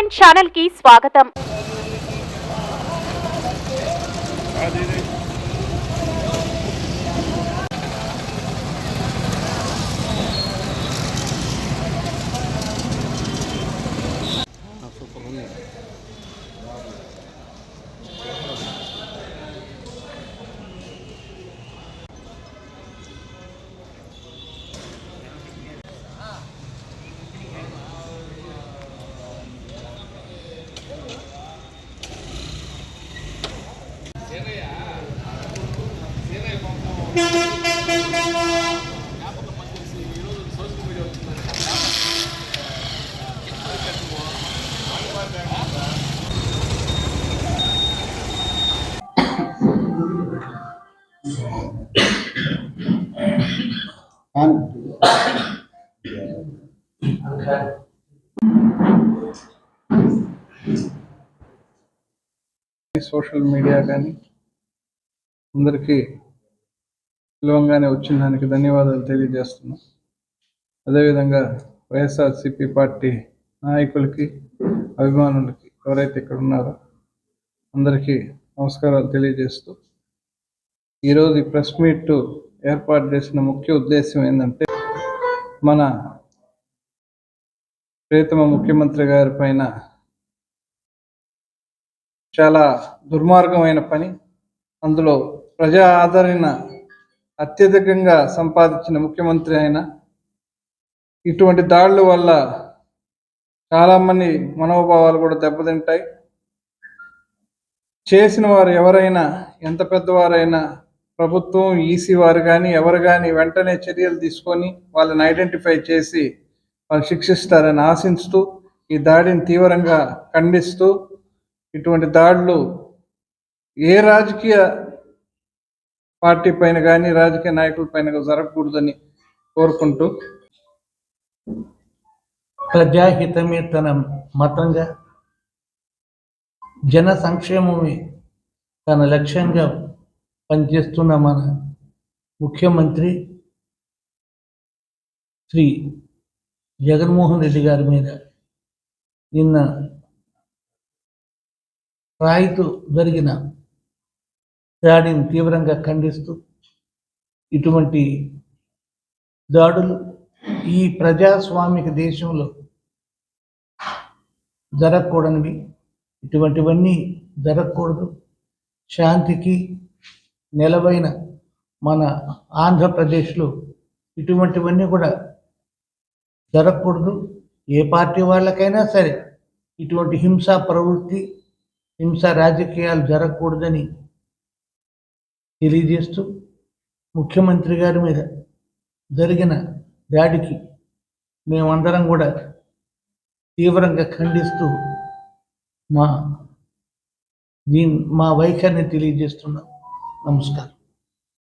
Entertainment channel కి స్వాగతం. Social media కానీ అందరికీ సులభంగానే వచ్చిన దానికి ధన్యవాదాలు తెలియజేస్తున్నాం. అదేవిధంగా వైఎస్ఆర్సీపీ పార్టీ నాయకులకి, అభిమానులకి, ఎవరైతే ఇక్కడ ఉన్నారో అందరికీ నమస్కారాలు తెలియజేస్తూ, ఈరోజు ఈ ప్రెస్ మీట్ ఏర్పాటు చేసిన ముఖ్య ఉద్దేశం ఏంటంటే, మన ప్రియతమ ముఖ్యమంత్రి గారి పైన చాలా దుర్మార్గమైన పని, అందులో ప్రజా ఆదరణ అత్యధికంగా సంపాదించిన ముఖ్యమంత్రి అయిన ఇటువంటి దాడుల వల్ల చాలామంది మనోభావాలు కూడా దెబ్బతింటాయి. చేసిన వారు ఎవరైనా, ఎంత పెద్దవారైనా, ప్రభుత్వం, ఈసీ వారు కానీ ఎవరు కానీ వెంటనే చర్యలు తీసుకొని వాళ్ళని ఐడెంటిఫై చేసి వాళ్ళు శిక్షిస్తారని ఆశిస్తూ, ఈ దాడిని తీవ్రంగా ఖండిస్తూ, ఇటువంటి దాడులు ఏ రాజకీయ పార్టీ పైన కానీ రాజకీయ నాయకుల పైన జరగకూడదని కోరుకుంటూ, ప్రజాహితమే తన మతంగా, జన సంక్షేమమే తన లక్ష్యంగా పనిచేస్తున్న మన ముఖ్యమంత్రి శ్రీ జగన్మోహన్ రెడ్డి గారి మీద నిన్న రాయితో జరిగిన దాడిని తీవ్రంగా ఖండిస్తూ, ఇటువంటి దాడులు ఈ ప్రజాస్వామిక దేశంలో జరగకూడనివి, ఇటువంటివన్నీ జరగకూడదు. శాంతికి నెలవైన మన ఆంధ్రప్రదేశ్లో ఇటువంటివన్నీ కూడా జరగకూడదు. ఏ పార్టీ వాళ్ళకైనా సరే ఇటువంటి హింసా ప్రవృత్తి, హింసా రాజకీయాలు జరగకూడదని తెలియజేస్తూ, ముఖ్యమంత్రి గారి మీద జరిగిన దాడికి మేమందరం కూడా తీవ్రంగా ఖండిస్తూ మా వైఖరిని తెలియజేస్తున్నాం. నమస్కారం.